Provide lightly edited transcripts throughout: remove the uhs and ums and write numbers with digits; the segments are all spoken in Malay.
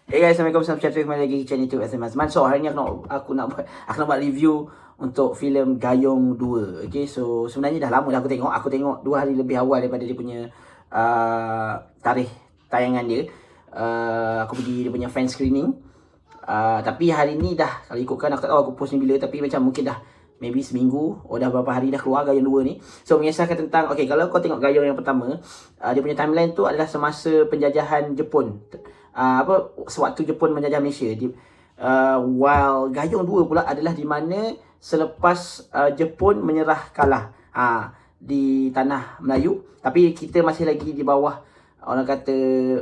Hey guys, Assalamualaikum, salam sejahtera, kembali lagi ke channel YouTube SM Azman. So hari ni aku nak buat review untuk filem Gayung 2. Okay, so sebenarnya dah lama dah aku tengok 2 hari lebih awal daripada dia punya tarikh tayangan dia. Aku pergi dia punya fan screening. Tapi hari ni dah, kalau ikutkan aku tak tahu aku post ni bila, tapi macam mungkin dah maybe seminggu, dah berapa hari dah keluar Gayung 2 ni. So mengisahkan tentang, okay, kalau kau tengok Gayung yang pertama, dia punya timeline tu adalah semasa penjajahan Jepun. Sewaktu Jepun menjajah Malaysia. While Gayung 2 pula adalah di mana selepas Jepun menyerah kalah di tanah Melayu, tapi kita masih lagi di bawah, orang kata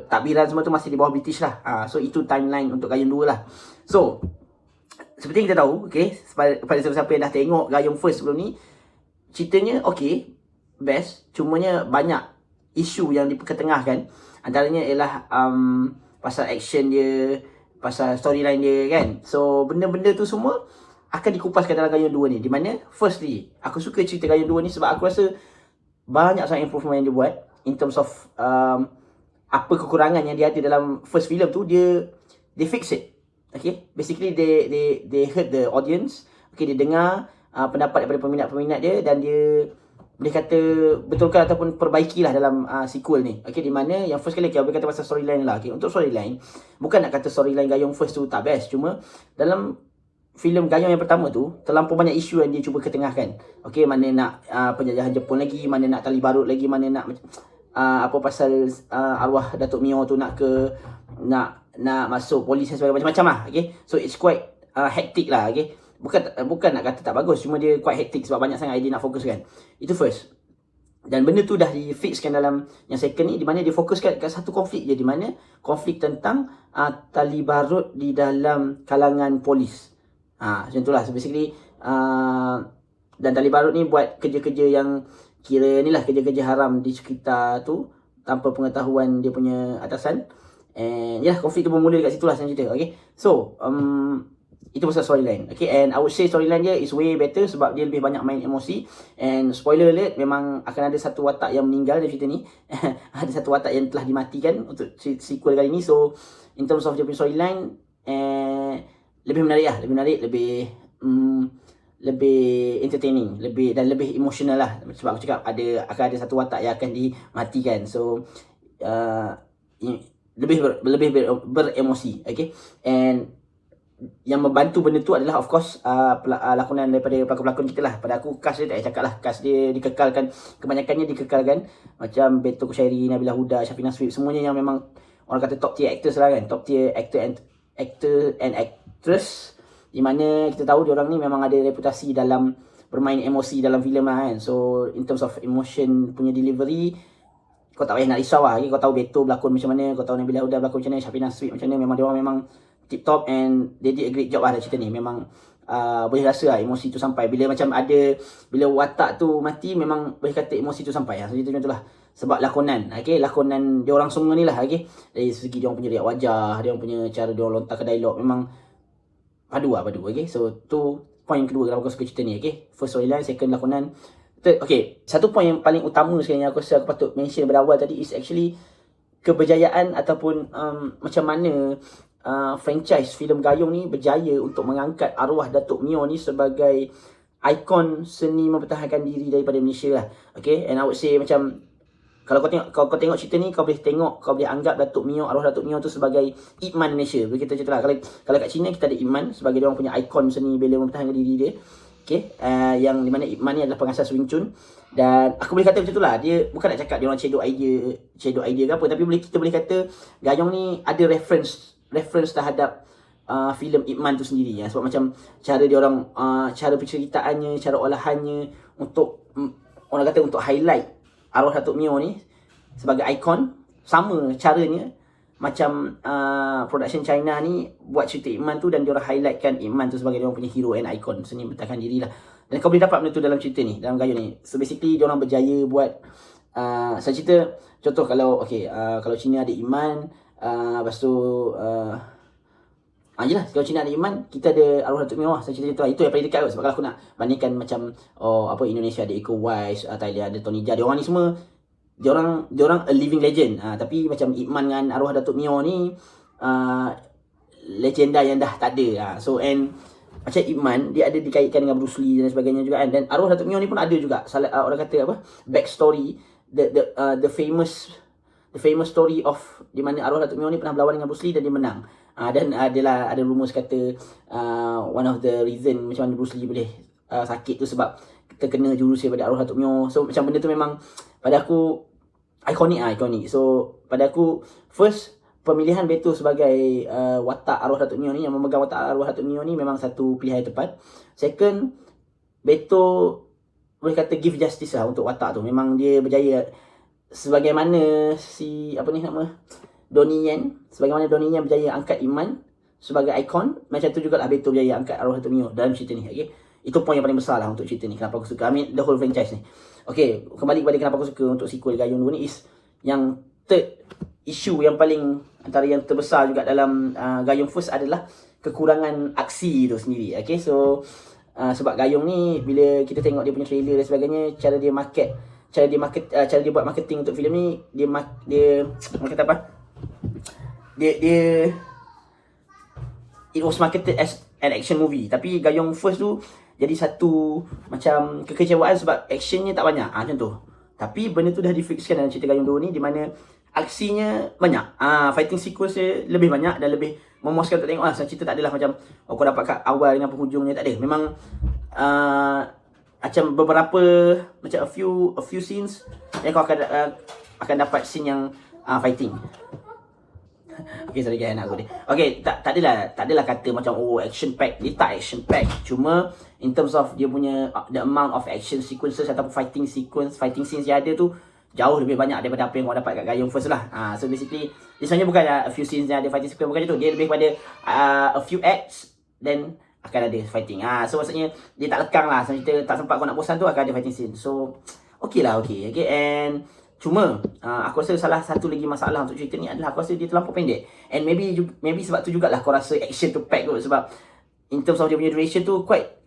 takbiran semua tu masih di bawah British lah. So itu timeline untuk Gayung 2 lah. So seperti yang kita tahu, okay, pada siapa-siapa yang dah tengok Gayung first sebelum ni, ceritanya okay, best, cumanya banyak isu yang diperketengahkan. Antaranya ialah pasal action dia, pasal storyline dia kan. So benda-benda tu semua akan dikupaskan dalam Gayung 2 ni. Di mana firstly, aku suka cerita Gayung 2 ni sebab aku rasa banyak sangat improvement yang dia buat in terms of apa kekurangan yang dia ada dalam first film tu, dia fix it. Okay, basically they heard the audience. Okay, dia dengar pendapat daripada peminat-peminat dia, dan dia boleh kata betulkan ataupun perbaikilah dalam sequel ni. Okay, di mana yang first kali, okay, boleh kata pasal storyline lah. Okay, untuk storyline, bukan nak kata storyline Gayung first tu tak best, cuma dalam filem Gayung yang pertama tu terlampau banyak isu yang dia cuba ketengahkan. Okay, mana nak penjajahan Jepun lagi, mana nak tali barut lagi, mana nak apa pasal arwah Datuk Mio tu nak masuk polis dan sebagainya, macam-macam lah. Okay, so it's quite hectic lah. Okay, bukan nak kata tak bagus, cuma dia quite hectic sebab banyak sangat idea nak fokuskan. Itu first. Dan benda tu dah di-fixkan dalam yang second ni, di mana dia fokuskan kat satu konflik je, di mana konflik tentang tali barut di dalam kalangan polis. Macam tu lah. So basically dan tali barut ni buat kerja-kerja yang kira ni lah, kerja-kerja haram di sekitar tu tanpa pengetahuan dia punya atasan. And yalah, konflik tu bermula dekat situ lah saya cerita. Okay, so itu pasal storyline. Okay, and I would say storyline dia is way better sebab dia lebih banyak main emosi. And spoiler alert, memang akan ada satu watak yang meninggal dalam cerita ni. Ada satu watak yang telah dimatikan untuk sequel kali ni. So in terms of dia punya storyline, lebih menarik lah, lebih entertaining, lebih emotional lah. Sebab aku cakap akan ada satu watak yang akan dimatikan. So lebih beremosi. Okay, and yang membantu benda tu adalah of course lakonan daripada pelakon-pelakon kita lah. Pada aku cast dia tak payah cakap lah, cast dia dikekalkan, kebanyakannya dikekalkan. Macam Beto Kushairi, Nabila Huda, Syafina Sweep, semuanya yang memang orang kata top tier actors lah kan, top tier actor and actress, di mana kita tahu diorang ni memang ada reputasi dalam bermain emosi dalam filem lah kan. So in terms of emotion punya delivery, kau tak payah nak risau lah. Kau tahu Beto berlakon macam mana, kau tahu Nabila Huda berlakon macam mana, Syafina Sweep macam mana. Memang diorang memang tip top, and they did a great job lah dalam cerita ni. Memang boleh rasa lah emosi tu sampai. Bila watak tu mati, memang boleh kata emosi tu sampai. So cerita macam tu lah. Sebab lakonan, okay, lakonan dia orang semua ni lah, okay, dari segi dia orang punya riak wajah, dia orang punya cara dia orang lontarkan dialog, memang padu, okay. So tu point kedua kenapa aku suka cerita ni. Okay, first storyline, second lakonan, third, okay, satu point yang paling utama sekali yang aku rasa aku patut mention pada awal tadi is actually keberjayaan ataupun macam mana franchise filem Gayung ni berjaya untuk mengangkat arwah Datuk Mio ni sebagai ikon seni mempertahankan diri daripada Malaysia lah. Okay, and I would say macam kalau kau tengok cerita ni, kau boleh anggap arwah Datuk Mio tu sebagai Ip Man Malaysia. Kita cerita lah, kalau kat China kita ada Ip Man sebagai dia orang punya ikon seni bela mempertahankan diri dia. Okay, yang di mana Ip Man ni adalah pengasas Wing Chun. Dan aku boleh kata macam tu lah, dia bukan nak cakap dia orang cedok idea ke apa, tapi kita boleh kata Gayung ni ada reference terhadap filem Ip Man tu sendiri ya. Sebab macam cara dia orang, cara penceritaannya, cara olahannya untuk orang kata untuk highlight arwah Datuk Mio ni sebagai ikon, sama caranya macam production China ni buat cerita Ip Man tu, dan dia orang highlightkan Ip Man tu sebagai dia orang punya hero and ikon seni mempertahankan diri lah. Dan kau boleh dapat benda tu dalam cerita ni, dalam Gayung ni. So basically dia orang berjaya buat saya cerita contoh, kalau kalau China ada Ip Man, lepas tu jelah, kalau Cina ada Iman, kita ada arwah Datuk Mio lah. Saya cerita itu yang paling dekat kot. Sebab kalau aku nak bandingkan macam Indonesia ada Iko Uwais, Thailand ada Tony Jaa, diorang ni semua diorang a living legend. Tapi macam Ip Man dengan arwah Datuk Mio ni legenda yang dah tak ada. So and macam Ip Man, dia ada dikaitkan dengan Bruce Lee dan sebagainya juga kan. Dan arwah Datuk Mio ni pun ada juga orang kata apa, backstory, the famous story of di mana arwah Datuk Mio ni pernah berlawan dengan Bruce Lee dan dia menang. Dan ada rumours kata one of the reason macam mana Bruce Lee boleh sakit tu sebab terkena jurus daripada arwah Datuk Mio. So macam benda tu memang pada aku ikonik. So pada aku, first, pemilihan Beto sebagai watak arwah Datuk Mio ni, yang memegang watak arwah Datuk Mio ni, memang satu pilihan yang tepat. Second, Beto boleh kata give justice lah untuk watak tu. Memang dia berjaya sebagaimana Donnie Yen berjaya angkat Iman sebagai ikon, macam tu jugalah Beto berjaya angkat arwah Datuk Mio dalam cerita ni. Okay? Itu poin yang paling besar lah untuk cerita ni, kenapa aku suka. I mean the whole franchise ni. Okay, kembali kepada kenapa aku suka untuk sequel Gayung 2 ni, is yang third isu yang paling, antara yang terbesar juga dalam Gayung First adalah kekurangan aksi tu sendiri. Okay, so sebab Gayung ni, bila kita tengok dia punya trailer dan sebagainya, cara dia buat marketing untuk filem ni, dia kata apa, dia it was marketed as an action movie, tapi Gayung First tu jadi satu macam kekecewaan sebab actionnya tak banyak macam tu. Tapi benda tu dah difixkan dalam cerita Gayung 2 ni, di mana aksinya banyak, fighting sequence dia lebih banyak dan lebih memuaskan untuk tengok lah. So, cerita tak adalah macam kau dapat kat awal dengan penghujungnya, tak ada. Memang macam beberapa, macam a few scenes yang kau akan dapat scene yang fighting. Okay, sorry guys, anak aku ni. Okay, tak adalah kata macam action pack. Dia tak action pack. Cuma in terms of dia punya the amount of action sequences ataupun fighting scenes yang ada tu jauh lebih banyak daripada apa yang kau dapat kat Gayung First lah. So basically dia sebenarnya bukan a few scenes yang ada fighting sequence, bukan macam tu. Dia lebih pada a few acts then akan ada fighting. So maksudnya dia tak lekang lah. So kita tak sempat kau nak bosan tu akan ada fighting scene. So okay lah, okay. And cuma aku rasa salah satu lagi masalah untuk cerita ni adalah aku rasa dia terlampau pendek. And maybe sebab tu jugalah kau rasa action tu pack kot, sebab in terms of dia punya duration tu quite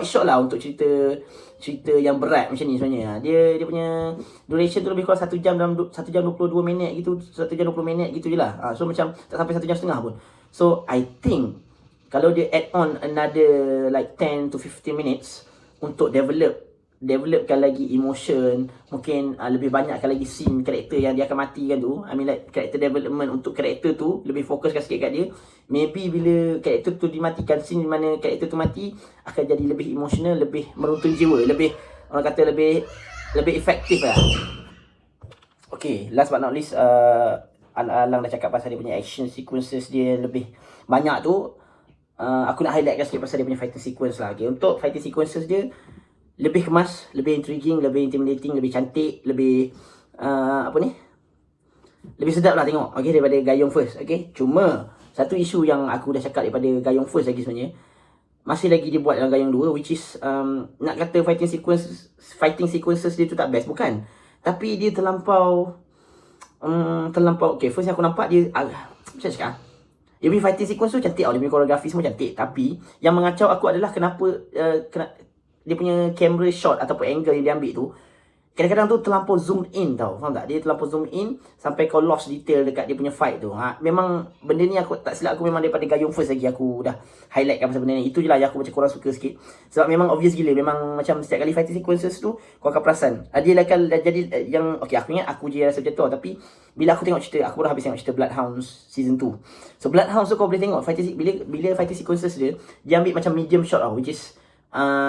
short lah untuk cerita yang berat macam ni sebenarnya. Dia punya duration tu lebih kurang 1 jam 22 minit gitu, 1 jam 20 minit gitu je lah. So macam tak sampai 1 jam setengah pun. So I think kalau dia add on another like 10 to 15 minutes untuk developkan lagi emotion, mungkin lebih banyakkan lagi scene karakter yang dia akan matikan tu. I mean like character development untuk karakter tu, lebih fokuskan sikit kat dia. Maybe bila karakter tu dimatikan, scene di mana karakter tu mati akan jadi lebih emotional, lebih meruntun jiwa, lebih, orang kata lebih efektif lah. Okay, last but not least, Alang dah cakap pasal dia punya action sequences dia lebih banyak tu. Aku nak highlightkan sikit pasal dia punya fighting sequence lah. Okay, untuk fighting sequences dia lebih kemas, lebih intriguing, lebih intimidating, lebih cantik, lebih lebih sedap lah tengok, okay, daripada Gayung First. Okay, cuma satu isu yang aku dah cakap daripada Gayung First lagi sebenarnya masih lagi dia buat dalam Gayung 2, which is nak kata fighting sequences dia tu tak best, bukan, tapi dia terlampau okay, first yang aku nampak dia macam cakap, dia punya fighting sequence tu cantik, dia punya koreografi semua cantik, tapi yang mengacau aku adalah kenapa dia punya camera shot ataupun angle yang dia ambil tu kadang-kadang tu terlampau zoom in tau, faham tak? Dia terlampau zoom in sampai kau lost detail dekat dia punya fight tu. Memang benda ni aku tak silap aku memang daripada Gayung First lagi aku dah highlightkan pasal benda ni. Itu je lah yang aku macam kurang suka sikit. Sebab memang obvious gila, memang macam setiap kali fighting sequences tu kau akan perasan dia akan jadi yang, okay, aku ingat aku je rasa macam tu, tapi bila aku tengok cerita, aku dah habis tengok cerita Bloodhounds season 2. So Bloodhounds tu kau boleh tengok bila fighting sequences dia ambil macam medium shot tau, which is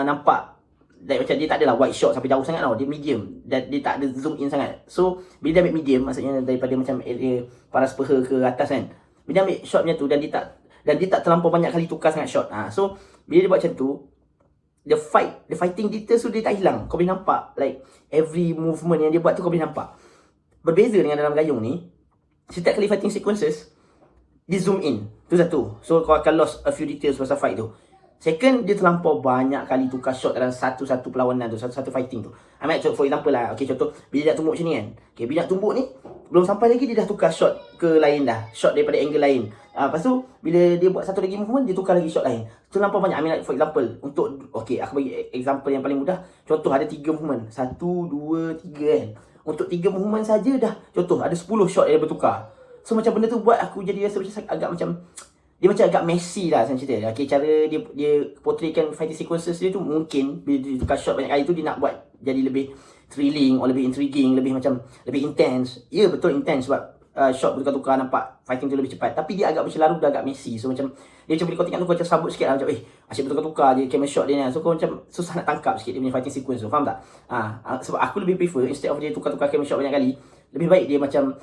nampak like, macam dia tak adalah wide shot sampai jauh sangat tau, dia medium dan dia tak ada zoom in sangat. So bila dia ambil medium, maksudnya daripada macam area paras peha ke atas kan, bila dia ambil shot macam tu dan dia tak terlampau banyak kali tukar sangat shot. So bila dia buat macam tu, the fighting details tu dia tak hilang, kau boleh nampak like every movement yang dia buat tu kau boleh nampak. Berbeza dengan dalam Gayung ni, setiap kali fighting sequences dia zoom in, tu satu, so kau akan lost a few details pasal fight tu. Second, dia terlampau banyak kali tukar shot dalam satu-satu perlawanan tu, satu-satu fighting tu. I mean, for example lah, okay, contoh bila dia nak tumbuk macam ni kan, okay, bila nak tumbuk ni belum sampai lagi dia dah tukar shot ke lain dah, shot daripada angle lain. Lepas tu bila dia buat satu lagi movement, dia tukar lagi shot lain. Terlampau banyak. I mean like, for example, untuk, okay, aku bagi example yang paling mudah. Contoh ada 3 movement, 1, 2, 3 kan. Untuk 3 movement saja dah, contoh ada 10 shot yang bertukar. So macam benda tu buat aku jadi rasa macam agak macam dia macam agak messy lah senang cerita. Okay, cara dia portraykan fighting sequences dia tu mungkin bila dia tukar shot banyak kali tu dia nak buat jadi lebih thrilling, or lebih intriguing, lebih macam lebih intense. Ya, betul intense sebab shot bertukar-tukar nampak fighting tu lebih cepat. Tapi dia agak bercelaru dan agak messy. So macam dia macam bila kau tengok tu kau macam sabut sikit lah, macam asyik bertukar-tukar je camera shot dia ni. So kau macam susah nak tangkap sikit dia punya fighting sequence tu. Faham tak? Sebab aku lebih prefer instead of dia tukar-tukar camera shot banyak kali, lebih baik dia macam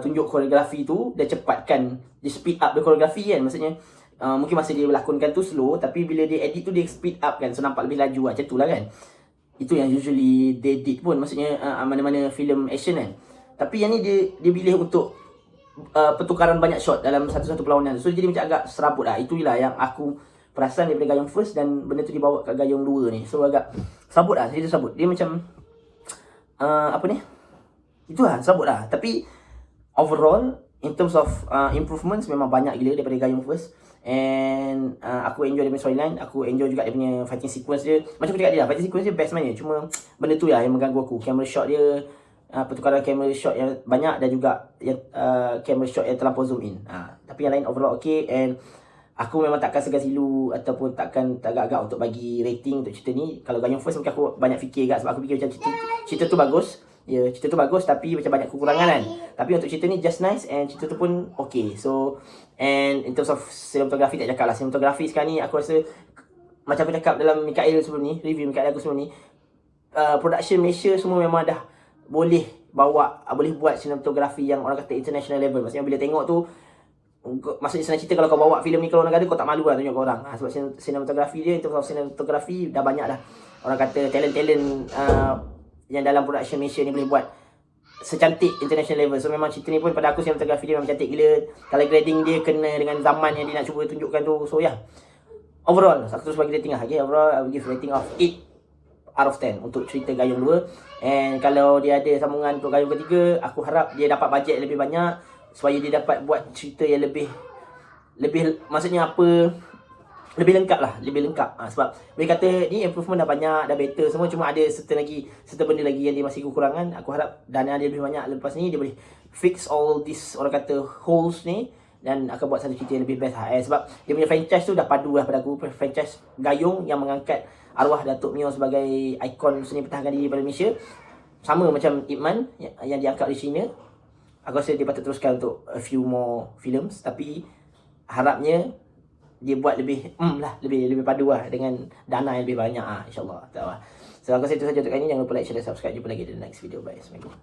tunjuk koreografi tu, dia cepatkan, dia speed up the koreografi kan. Maksudnya mungkin masa dia berlakonkan tu slow, tapi bila dia edit tu dia speed up kan, so nampak lebih laju lah. Macam tu lah kan. Itu yang usually they edit pun, maksudnya mana-mana filem action kan. Tapi yang ni dia pilih untuk pertukaran banyak shot dalam satu-satu perlawanan. So jadi macam agak serabut lah. Itulah yang aku perasan daripada Gayong first, dan benda tu dibawa kat Gayong 2 ni. So agak serabut lah, cerita serabut. Dia macam apa ni? Itulah, serabut lah. Tapi overall, in terms of improvements, memang banyak gila daripada Gayong first. And aku enjoy dia punya storyline. Aku enjoy juga dia punya fighting sequence dia. Macam aku cakap dia lah, fighting sequence dia best sebenarnya. Cuma benda tu lah yang mengganggu aku. Camera shot dia, pertukaran camera shot yang banyak, dan juga yang camera shot yang terlampau zoom in. Tapi yang lain overall okay. And aku memang takkan segan silu ataupun takkan agak-agak untuk bagi rating untuk cerita ni. Kalau Gayong first mungkin aku banyak fikir kat, sebab aku fikir macam cerita tu bagus. Ya, cerita tu bagus tapi macam banyak kekurangan kan. Tapi untuk cerita ni just nice, and cerita tu pun okay. So, and in terms of cinematography tak cakap lah. Cinematography sekarang ni aku rasa, macam aku cakap dalam Mikael sebelum ni, review Mikael aku sebelum ni, production Malaysia semua memang dah boleh buat cinematography yang orang kata international level. Maksudnya bila tengok tu, maksudnya senang cerita, kalau kau bawa filem ni ke luar negara, kau tak malu lah tunjuk ke orang. Sebab cinematography dia, in terms of cinematography dah banyak dah orang kata talent-talent yang dalam production Malaysia ni boleh buat secantik international level. So memang cerita ni pun pada aku cinematography dia memang cantik gila. Color grading dia kena dengan zaman yang dia nak cuba tunjukkan tu. So yeah, overall aku terus bagi rating lah. Okay, overall I will give rating of 8 out of 10 untuk cerita Gayong 2. And kalau dia ada sambungan untuk Gayong ketiga, aku harap dia dapat bajet lebih banyak supaya dia dapat buat cerita yang lebih maksudnya apa, lebih lengkap lah, lebih lengkap. Sebab boleh kata ni improvement dah banyak, dah better semua, cuma ada serta benda lagi yang dia masih kekurangan. Aku harap dana dia lebih banyak lepas ni, dia boleh fix all this orang kata holes ni, dan akan buat satu cerita yang lebih best lah. Sebab dia punya franchise tu dah padu lah pada aku. Franchise Gayong yang mengangkat arwah Datuk Mio sebagai ikon seni pertahanan diri pada Malaysia. Sama macam Ip Man yang diangkat di China. Aku rasa dia patut teruskan untuk a few more films. Tapi harapnya dia buat lebih lebih padu lah, dengan dana yang lebih banyak InsyaAllah. So aku rasa itu saja untuk kali ni. Jangan lupa like, share dan subscribe. Jumpa lagi di next video. Bye. Assalamualaikum.